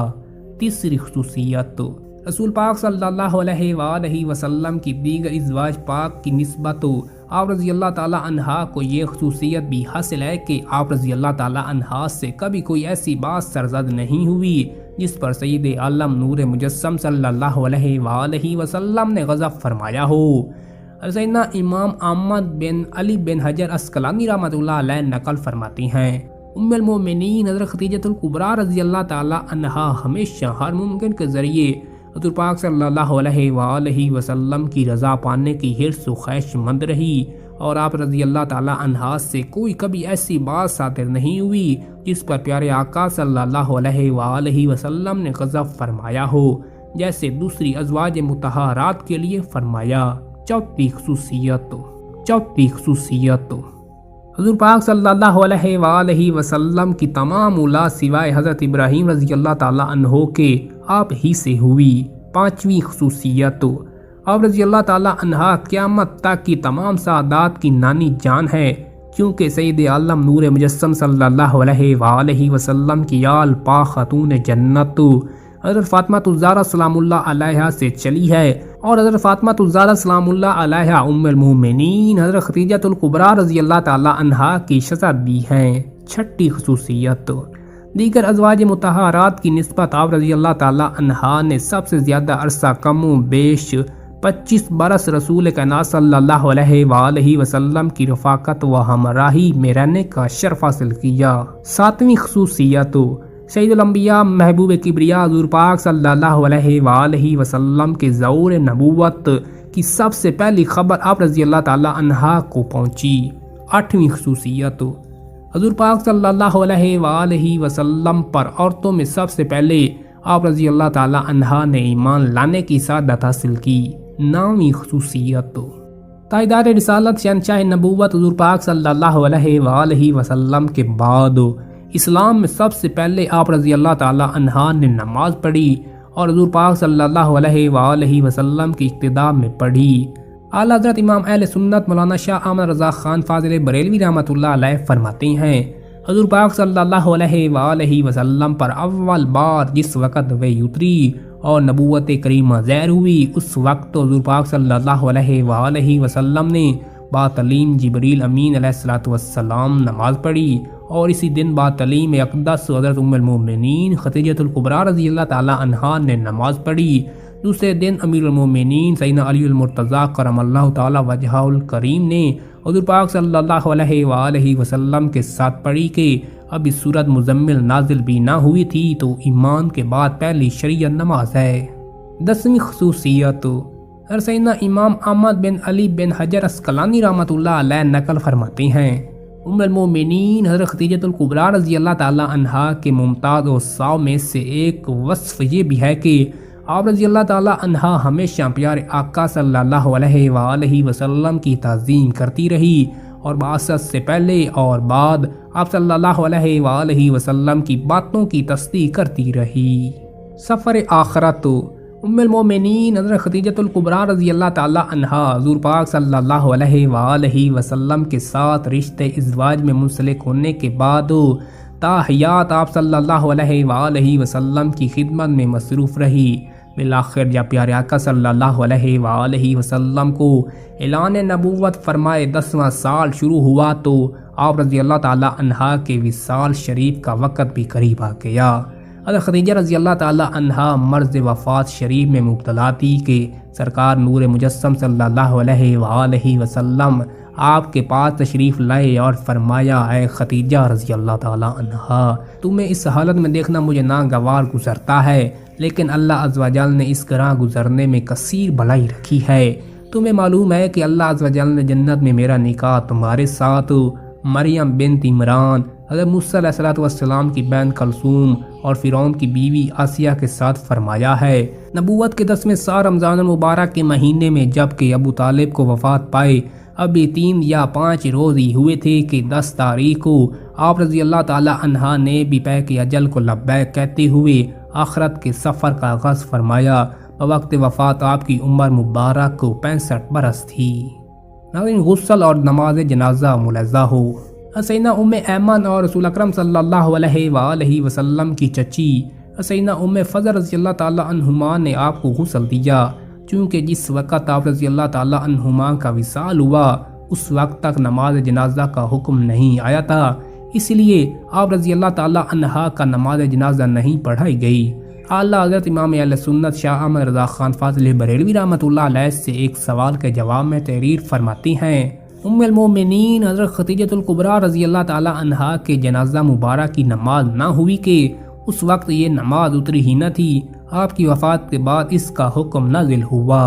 تیسری خصوصیت، رسول پاک صلی اللہ علیہ وآلہ وسلم کی دیگر ازواج پاک کی نسبت آپ رضی اللہ تعالی عنہا کو یہ خصوصیت بھی حاصل ہے کہ آپ رضی اللہ تعالی عنہا سے کبھی کوئی ایسی بات سرزد نہیں ہوئی جس پر سید عالم نور مجسم صلی اللہ علیہ وآلہ وسلم نے غضب فرمایا ہو۔ سیدنا امام احمد بن علی بن حجر عسقلانی رحمۃ اللہ علیہ نقل فرماتی ہیں، ام المومنین حضرت خدیجہ الکبریٰ رضی اللہ تعالی عنہا ہمیشہ ہر ممکن کے ذریعے حضور پاک صلی اللہ علیہ وآلہ وسلم کی رضا پانے کی حرص و خواہش مند رہی، اور آپ رضی اللہ تعالی عنہا سے کوئی کبھی ایسی بات صادر نہیں ہوئی جس پر پیارے آقا صلی اللہ علیہ وآلہ وسلم نے غضب فرمایا ہو، جیسے دوسری ازواج مطہرات کے لیے فرمایا۔ چوتھی خصوصیت، حضور پاک صلی اللہ علیہ وآلہ وسلم کی تمام اولاد سوائے حضرت ابراہیم رضی اللہ تعالی عنہ کے آپ ہی سے ہوئی۔ پانچویں خصوصیت، آپ رضی اللہ تعالی عنہا قیامت تک کی تمام سعادات کی نانی جان ہے، کیونکہ سید عالم نور مجسم صلی اللہ علیہ وآلہ وسلم کی آل پاک خاتون جنت حضرت فاطمہ الزہرا سلام اللہ علیہا سے چلی ہے، اور حضرت فاطمہ الزہرا سلام اللہ علیہا ام المومنین حضرت خدیجہ الکبریٰ رضی اللہ تعالی عنہا کی شہزادی ہیں۔ چھٹی خصوصیت، دیگر ازواج مطہرات کی نسبت آپ رضی اللہ تعالی عنہا نے سب سے زیادہ عرصہ کم و بیش 25 برس رسول کائنات صلی اللہ علیہ وآلہ وسلم کی رفاقت و ہمراہی میں رہنے کا شرف حاصل کیا۔ ساتویں خصوصیت، سید الانبیاء محبوب کبریا حضور پاک صلی اللہ علیہ وآلہ وسلم کے ظہور نبوت کی سب سے پہلی خبر آپ رضی اللہ تعالی عنہا کو پہنچی۔ آٹھویں خصوصیت، حضور پاک صلی اللہ علیہ وآلہ وسلم پر عورتوں میں سب سے پہلے آپ رضی اللہ تعالی عنہا نے ایمان لانے کی سعادت حاصل کی۔ نویں خصوصیت، تاجدار رسالت شہنشاہ نبوت حضور پاک صلی اللہ علیہ وآلہ وسلم کے بعد اسلام میں سب سے پہلے آپ رضی اللہ تعالی عنہ نے نماز پڑھی اور حضور پاک صلی اللہ علیہ وآلہ وسلم کی اقتداء میں پڑھی۔ اعلیٰ حضرت امام اہل سنت مولانا شاہ احمد رضا خان فاضل بریلوی رحمۃ اللہ علیہ فرماتے ہیں، حضور پاک صلی اللہ علیہ وآلہ وسلم پر اول بار جس وقت وحی اتری اور نبوت کریمہ ظاہر ہوئی، اس وقت تو حضور پاک صلی اللہ علیہ وآلہ وسلم نے با تعلیم جبریل امین علیہ السلام نماز پڑھی، اور اسی دن با تعلیم اقدس حضرت ام المومنین خدیجہ الکبریٰ رضی اللہ تعالی عنہا نے نماز پڑھی۔ دوسرے دن امیر المومنین سیدنا علی المرتضیٰ کرم اللہ تعالی وجہہ الکریم نے حضور پاک صلی اللہ علیہ وآلہ وسلم کے ساتھ پڑھی کہ اب اس سورت مزمل نازل بھی نہ ہوئی تھی تو ایمان کے بعد پہلی شریعت نماز ہے۔ 10ویں خصوصیت، سیدنا امام احمد بن علی بن حجر اسقلانی رحمۃ اللہ علیہ نقل فرماتے ہیں، ام المومنین حضرت خدیجہ الکبریٰ رضی اللہ تعالی عنہا کے ممتاز اوصاف میں سے ایک وصف یہ بھی ہے کہ آپ رضی اللہ تعالی عنہا ہمیشہ پیارے آقا صلی اللہ علیہ وآلہ وسلم کی تعظیم کرتی رہی اور بعثت سے پہلے اور بعد آپ صلی اللہ علیہ وآلہ وسلم کی باتوں کی تصدیق کرتی رہی۔ سفر آخرت، ام المومنین حضرت خدیجہ الکبریٰ رضی اللہ تعالی عنہا حضور پاک صلی اللہ علیہ وآلہ وسلم کے ساتھ رشتے ازواج میں منسلک ہونے کے بعد تا حیات آپ صلی اللہ علیہ وآلہ وسلم کی خدمت میں مصروف رہی۔ بالآخر جب پیارے آقا صلی اللہ علیہ وآلہ وسلم کو اعلان نبوت فرمائے 10واں سال شروع ہوا تو آپ رضی اللہ تعالی عنہا کے وصال شریف کا وقت بھی قریب آ گیا۔ حضرت خدیجہ رضی اللہ تعالی عنہا مرض وفات شریف میں مبتلا تھی کہ سرکار نور مجسم صلی اللہ علیہ وآلہ وسلم آپ کے پاس تشریف لائے اور فرمایا، اے خدیجہ رضی اللہ تعالی عنہا، تمہیں اس حالت میں دیکھنا مجھے ناگوار گزرتا ہے، لیکن اللہ عز و جل نے اس طرح گزرنے میں کثیر بھلائی رکھی ہے۔ تمہیں معلوم ہے کہ اللہ عز و جل نے جنت میں میرا نکاح تمہارے ساتھ مریم بنت عمران، حضرت موسیٰ علیہ السلام کی بہن کلثوم اور فرعون کی بیوی آسیہ کے ساتھ فرمایا ہے۔ نبوت کے 10ویں سال رمضان المبارک کے مہینے میں جب کہ ابو طالب کو وفات پائے ابھی 3 یا 5 روز ہی ہوئے تھے کہ 10 تاریخ کو آپ رضی اللہ تعالی عنہا نے بھی پیک اجل کو لبیک کہتے ہوئے آخرت کے سفر کا آغاز فرمایا۔ بوقت وفات آپ کی عمر مبارک کو 65 برس تھی۔ ناظرین، غسل اور نماز جنازہ ملاحظہ ہو، سیدنا ام ایمن اور رسول اکرم صلی اللہ علیہ وآلہ وسلم کی چچی سیدنا ام فضل رضی اللہ تعالی عنہما نے آپ کو غسل دیا، چونکہ جس وقت آپ رضی اللہ تعالی عنہما کا وصال ہوا اس وقت تک نماز جنازہ کا حکم نہیں آیا تھا، اس لیے آپ رضی اللہ تعالی عنہا کا نماز جنازہ نہیں پڑھائی گئی۔ اعلیٰ حضرت امام اہل سنت شاہ احمد رضا خان فاضل بریلوی رحمۃ اللہ علیہ سے ایک سوال کے جواب میں تحریر فرماتی ہیں، ام المومنین حضرت خدیجہ الکبریٰ رضی اللہ تعالی عنہا کے جنازہ مبارک کی نماز نہ ہوئی کہ اس وقت یہ نماز اتری ہی نہ تھی، آپ کی وفات کے بعد اس کا حکم نازل ہوا۔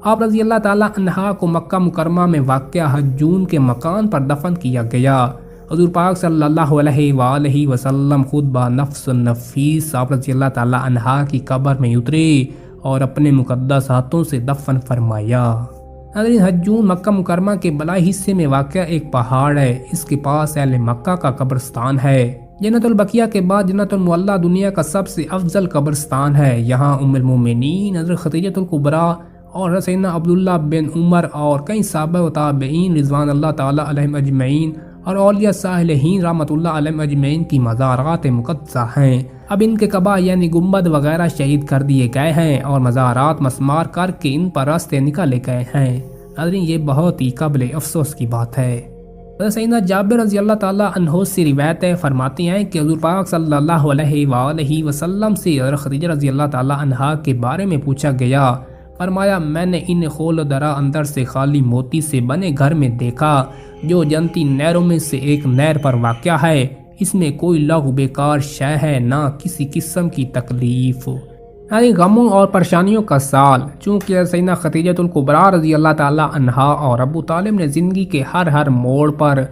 آپ رضی اللہ تعالی عنہا کو مکہ مکرمہ میں واقع حجون کے مکان پر دفن کیا گیا۔ حضور پاک صلی اللہ علیہ وآلہ وسلم خود با نفس النفیس آپ رضی اللہ تعالی عنہا کی قبر میں اترے اور اپنے مقدس ہاتھوں سے دفن فرمایا۔ ناظرین، حجون مکہ مکرمہ کے بلائی حصے میں واقع ایک پہاڑ ہے، اس کے پاس اہل مکہ کا قبرستان ہے۔ جنت البقیہ کے بعد جنت المعلیٰ دنیا کا سب سے افضل قبرستان ہے۔ یہاں ام المومنین حضرت خدیجہ الکبریٰ اور سیدنا عبداللہ بن عمر اور کئی صحابہ و تابعین رضوان اللہ تعالی علیہم اجمعین اور اولیاء صالحین رحمۃ اللہ علیہم اجمعین کی مزارات مقدسہ ہیں۔ اب ان کے قبا یعنی گنبد وغیرہ شہید کر دیے گئے ہیں اور مزارات مسمار کر کے ان پر راستے نکالے گئے ہیں۔ ناظرین، یہ بہت ہی قابل افسوس کی بات ہے۔ سیدنا جابر رضی اللہ تعالیٰ عنہ سے روایت ہے، فرماتے ہیں کہ حضور پاک صلی اللہ علیہ وآلہ وسلم سے حضرت خدیجہ رضی اللہ تعالیٰ عنہا کے بارے میں پوچھا گیا، فرمایا میں نے ان خول و درا اندر سے خالی موتی سے بنے گھر میں دیکھا جو جنتی نہروں میں سے ایک نہر پر واقع ہے، اس میں کوئی لغو بیکار شے ہے، نہ کسی قسم کی تکلیف، یعنی غموں اور پریشانیوں کا سال۔ چونکہ سیدنا خدیجہ الکبریٰ رضی اللہ تعالی عنہا اور ابو طالب نے زندگی کے ہر موڑ پر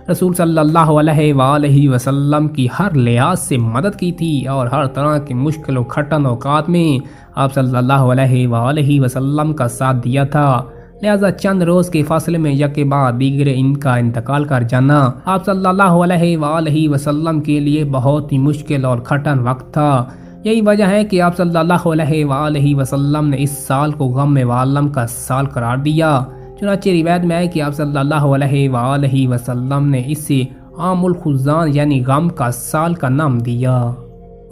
رسول صلی اللہ علیہ وآلہ وسلم کی ہر لحاظ سے مدد کی تھی اور ہر طرح کے مشکل و کھٹن اوقات میں آپ صلی اللہ علیہ وآلہ وسلم کا ساتھ دیا تھا۔ لہذا چند روز کے فاصلے میں یک کے بعد دیگر ان کا انتقال کر جانا آپ صلی اللہ علیہ وآلہ وسلم کے لیے بہت ہی مشکل اور کھٹن وقت تھا۔ یہی وجہ ہے کہ آپ صلی اللہ علیہ وآلہ وسلم نے اس سال کو غم والم کا سال قرار دیا۔ چنانچہ روایت میں ہے کہ آپ صلی اللہ علیہ وآلہ وسلم نے اسے عام الخزان یعنی غم کا سال کا نام دیا۔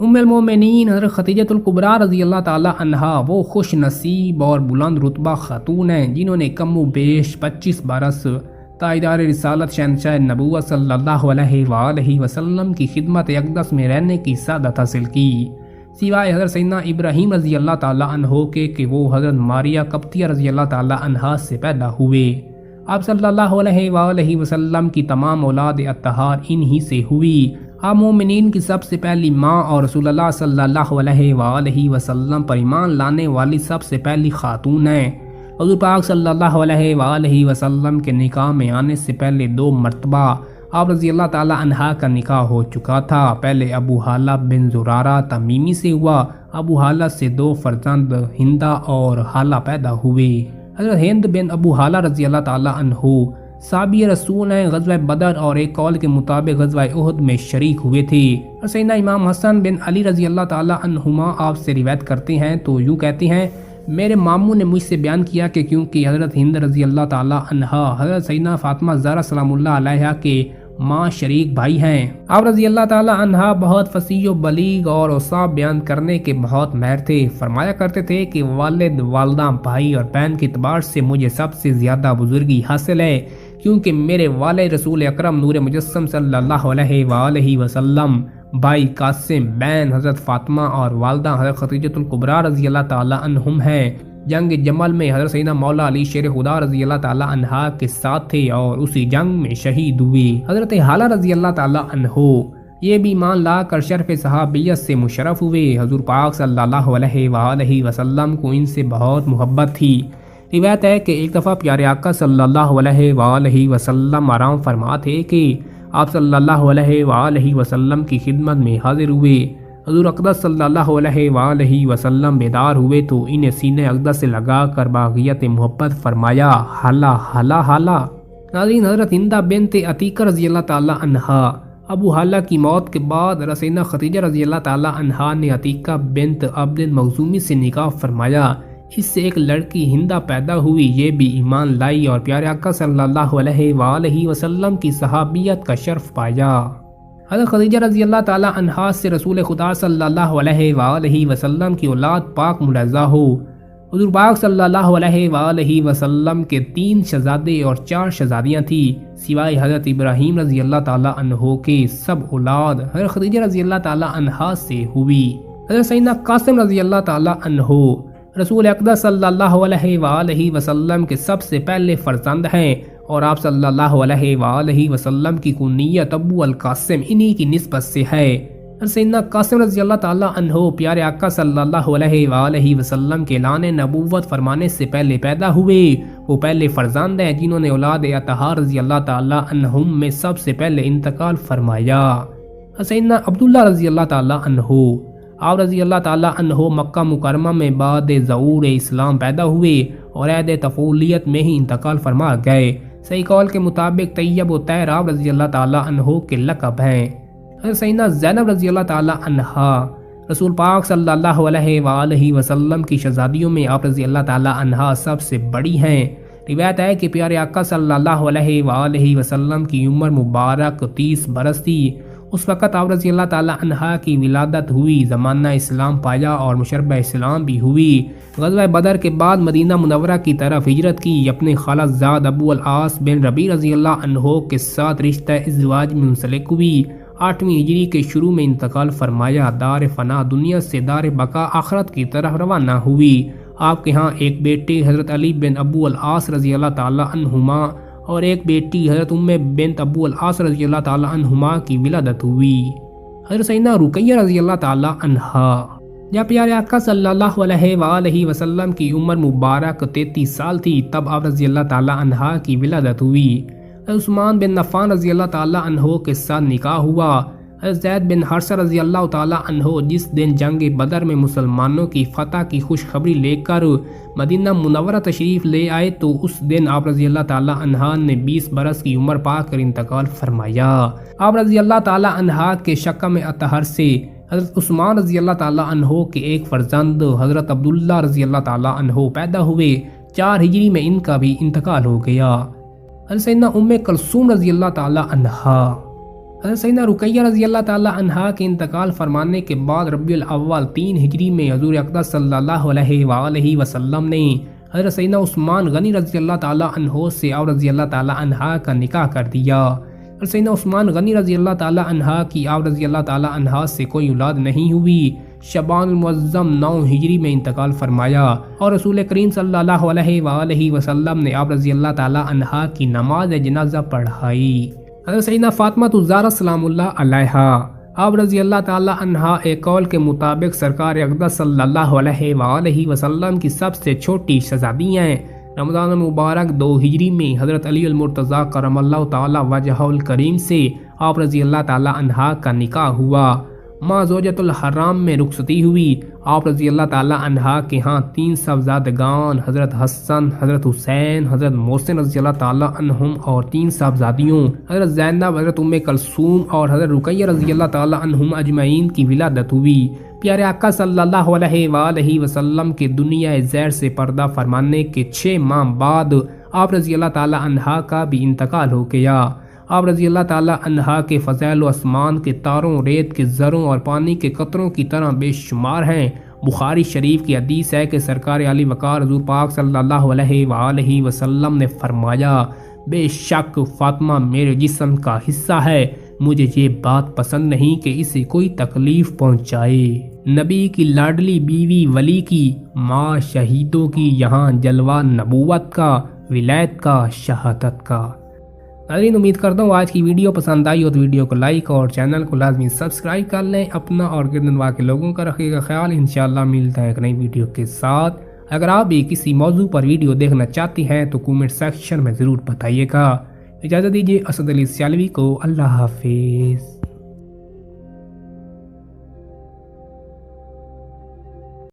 ام المومنین حضرت خدیجہ الکبریٰ رضی اللہ تعالی عنہا وہ خوش نصیب اور بلند رتبہ خاتون ہیں جنہوں نے کم و بیش 25 برس تاجدار رسالت شہنشاہ نبوت صلی اللہ علیہ وآلہ وسلم کی خدمت اقدس میں رہنے کی سعادت حاصل کی، سوائے حضرت سیدنا ابراہیم رضی اللہ تعالی عنہ کے کہ وہ حضرت ماریہ قبطیہ رضی اللہ تعالی عنہا سے پیدا ہوئے۔ آپ صلی اللہ علیہ وآلہ وسلم کی تمام اولاد اطہار انہی سے ہوئی۔ آپ مومنین کی سب سے پہلی ماں اور رسول اللہ صلی اللہ علیہ وآلہ وسلم پر ایمان لانے والی سب سے پہلی خاتون ہیں۔ حضور پاک صلی اللہ علیہ وآلہ وسلم کے نکاح میں آنے سے پہلے 2 مرتبہ آپ رضی اللہ تعالی عنہا کا نکاح ہو چکا تھا۔ پہلے ابو حالہ بن زرارہ تمیمی سے ہوا۔ ابو حالہ سے 2 فرزند ہندہ اور حالہ پیدا ہوئے۔ حضرت ہند بن ابو حالہ رضی اللہ تعالی عنہ صحابی رسول ہیں، غزوہ بدر اور ایک قول کے مطابق غزوہ احد میں شریک ہوئے تھے۔ اور سیدنا امام حسن بن علی رضی اللہ تعالی عنہما آپ سے روایت کرتے ہیں تو یوں کہتے ہیں، میرے ماموں نے مجھ سے بیان کیا کہ کیونکہ حضرت ہند رضی اللہ تعالی عنہا حضرت سیدنا فاطمہ زہرا سلام اللہ علیہا کے ماں شریک بھائی ہیں۔ آپ رضی اللہ تعالی عنہا بہت فصیح و بلیغ اور اوصاف بیان کرنے کے بہت ماہر تھے۔ فرمایا کرتے تھے کہ والد، والدہ، بھائی اور بہن کے اعتبار سے مجھے سب سے زیادہ بزرگی حاصل ہے، کیونکہ میرے والد رسول اکرم نور مجسم صلی اللہ علیہ وآلہ وسلم، بھائی قاسم، بہن حضرت فاطمہ اور والدہ حضرت خدیجہ الکبریٰ رضی اللہ تعالی عنہم ہیں۔ جنگ جمل میں حضرت سیدنا مولا علی شیر خدا رضی اللہ تعالی عنہ کے ساتھ تھے اور اسی جنگ میں شہید ہوئے۔ حضرت حالہ رضی اللہ تعالی عنہ یہ بھی ایمان لا کر شرف صحابیت سے مشرف ہوئے۔ حضور پاک صلی اللہ علیہ وآلہ وسلم کو ان سے بہت محبت تھی۔ روایت ہے کہ ایک دفعہ پیارے آقا صلی اللہ علیہ وآلہ وسلم آرام فرما تھے کہ آپ صلی اللہ علیہ وآلہ وسلم کی خدمت میں حاضر ہوئے۔ حضور اقدس صلی اللہ علیہ وآلہ وسلم بیدار ہوئے تو انہیں سینے اقدس سے لگا کر باغیت محبت فرمایا، حالہ حالہ حالہ۔ ناظرین، حضرت ہندہ بنت عتیقہ رضی اللہ تعالی عنہا ابو حالہ کی موت کے بعد سیدنا خدیجہ رضی اللہ تعالی عنہا نے عتیقہ بنت عبد المخزومی سے نکاح فرمایا۔ اس سے ایک لڑکی ہندہ پیدا ہوئی، یہ بھی ایمان لائی اور پیارے آقا صلی اللہ علیہ وآلہ وسلم کی صحابیت کا شرف پایا۔ حضرت خدیجہ رضی اللہ تعالی عنہا سے رسول خدا صلی اللہ علیہ وآلہ وسلم کی اولاد پاک ملحظہ ہو۔ حضور پاک صلی اللہ علیہ وآلہ وسلم کے 3 شہزادے اور 4 شہزادیاں تھیں، سوائے حضرت ابراہیم رضی اللہ تعالی عنہ کے سب اولاد حضرت خدیجہ رضی اللہ تعالی عنہا سے ہوئی۔ حضرت سیدنا قاسم رضی اللہ تعالی عنہ رسول اقدس صلی اللہ علیہ وآلہ وسلم کے سب سے پہلے فرزند ہیں اور آپ صلی اللہ علیہ وآلہ وسلم کی کنیت ابو القاسم انہی کی نسبت سے ہے۔ سیدنا قاسم رضی اللہ تعالی عنہ پیارے آقا صلی اللہ علیہ وآلہ وسلم کے اعلان نبوت فرمانے سے پہلے پیدا ہوئے۔ وہ پہلے فرزند ہیں جنہوں نے اولاد اطہار رضی اللہ تعالی عنہم میں سب سے پہلے انتقال فرمایا۔ سیدنا عبداللہ رضی اللہ تعالی عنہ آپ رضی اللہ تعالی عنہ مکہ مکرمہ میں بعد ظہور اسلام پیدا ہوئے اور عہد طفولیت میں ہی انتقال فرما گئے۔ صحیح قول کے مطابق طیب و طاہر آپ رضی اللہ تعالی عنہ کے لقب ہیں۔ سیدنا زینب رضی اللہ تعالی عنہا رسول پاک صلی اللہ علیہ وآلہ وسلم کی شہزادیوں میں آپ رضی اللہ تعالی عنہا سب سے بڑی ہیں۔ روایت ہے کہ پیارے آقا صلی اللہ علیہ وآلہ وسلم کی عمر مبارک 30 برس تھی۔ اس وقت آپ رضی اللہ تعالی عنہا کی ولادت ہوئی، زمانہ اسلام پایا اور مشربہ اسلام بھی ہوئی۔ غزوہ بدر کے بعد مدینہ منورہ کی طرف ہجرت کی، اپنے خالہ زاد ابو العاص بن ربیع رضی اللہ عنہ کے ساتھ رشتہ ازدواج میں منسلک ہوئی۔ 8ویں ہجری کے شروع میں انتقال فرمایا، دار فنا دنیا سے دار بقا آخرت کی طرف روانہ ہوئی۔ آپ کے ہاں ایک بیٹے حضرت علی بن ابو العاص رضی اللہ تعالی عنہما اور ایک بیٹی حضرت ام بنت ابو العاص رضی اللہ تعالی عنہما کی ولادت ہوئی۔ حضرت سیدنا رقیہ رضی اللہ تعالی عنہا جب پیارے آقا صلی اللہ علیہ وآلہ وسلم کی عمر مبارک 33 سال تھی تب آپ رضی اللہ تعالی عنہا کی ولادت ہوئی۔ عثمان بن عفان رضی اللہ تعالی عنہ کے ساتھ نکاح ہوا۔ زید بن حارثہ رضی اللہ تعالی عنہ جس دن جنگ بدر میں مسلمانوں کی فتح کی خوشخبری لے کر مدینہ منورہ تشریف لے آئے تو اس دن آپ رضی اللہ تعالی عنہ نے 20 برس کی عمر پا کر انتقال فرمایا۔ آپ رضی اللہ تعالی عنہ کے شکم اطہر سے حضرت عثمان رضی اللہ تعالی عنہ کے ایک فرزند حضرت عبداللہ رضی اللہ تعالی عنہ پیدا ہوئے۔ 4 ہجری میں ان کا بھی انتقال ہو گیا۔ حضرت سیدنا ام کلثوم رضی اللہ تعالی عنہا، حضرت سیدنا رقیہ رضی اللہ تعالی عنہا کے انتقال فرمانے کے بعد ربیع الاول 3 ہجری میں حضور اقدس صلی اللہ علیہ وآلہ وسلم نے حضرت سیدنا عثمان غنی رضی اللہ تعالی عنہ سے آپ رضی اللہ تعالی عنہ کا نکاح کر دیا۔ حضرت سیدنا عثمان غنی رضی اللہ تعالی عنہ کی آپ رضی اللہ تعالی عنہ سے کوئی اولاد نہیں ہوئی۔ شعبان المعظم 9 ہجری میں انتقال فرمایا اور رسول کریم صلی اللہ علیہ وآلہ وسلم نے آپ رضی اللہ تعالی عنہ کی نماز جنازہ پڑھائی۔ حضرت سیدنا فاطمہ الزہرا سلام اللہ علیہا، آپ رضی اللہ تعالی عنہ ایک قول کے مطابق سرکار اقدس صلی اللہ علیہ وآلہ وسلم کی سب سے چھوٹی شہزادی ہیں۔ رمضان المبارک 2 ہجری میں حضرت علی المرتضیٰ کرم اللہ تعالی وجہہ الکریم سے آپ رضی اللہ تعالی عنہ کا نکاح ہوا۔ ماں زوجۃ الحرام میں رخصتی ہوئی۔ آپ رضی اللہ تعالی عنہ کے ہاں 3 صاحبزادگان حضرت حسن، حضرت حسین، حضرت محسن رضی اللہ تعالی عنہم اور 3 صاحبزادیوں حضرت زینب، حضرت ام کلثوم اور حضرت رقیہ رضی اللہ تعالی عنہم اجمعین کی ولادت ہوئی۔ پیارے آقا صلی اللہ علیہ وآلہ وسلم کے دنیا زہر سے پردہ فرمانے کے 6 ماہ بعد آپ رضی اللہ تعالی عنہ کا بھی انتقال ہو گیا۔ آپ رضی اللہ تعالی عنہ کے فضائل و آسمان کے تاروں، ریت کے ذروں اور پانی کے قطروں کی طرح بے شمار ہیں۔ بخاری شریف کی حدیث ہے کہ سرکار علی وقار حضور پاک صلی اللہ علیہ وآلہ وسلم نے فرمایا، بے شک فاطمہ میرے جسم کا حصہ ہے، مجھے یہ بات پسند نہیں کہ اسے کوئی تکلیف پہنچائے۔ نبی کی لاڈلی بیوی ولی کی ماں، شہیدوں کی یہاں جلوہ نبوت کا، ولایت کا، شہادت کا۔ ناظرین، امید کرتا ہوں آج کی ویڈیو پسند آئی ہو تو ویڈیو کو لائک اور چینل کو لازمی سبسکرائب کر لیں۔ اپنا اور گردنواں کے لوگوں کا رکھیے گا خیال۔ انشاءاللہ ملتا ہے ایک نئی ویڈیو کے ساتھ۔ اگر آپ بھی کسی موضوع پر ویڈیو دیکھنا چاہتے ہیں تو کومنٹ سیکشن میں ضرور بتائیے گا۔ اجازت دیجیے اسد علی سیالوی کو، اللہ حافظ۔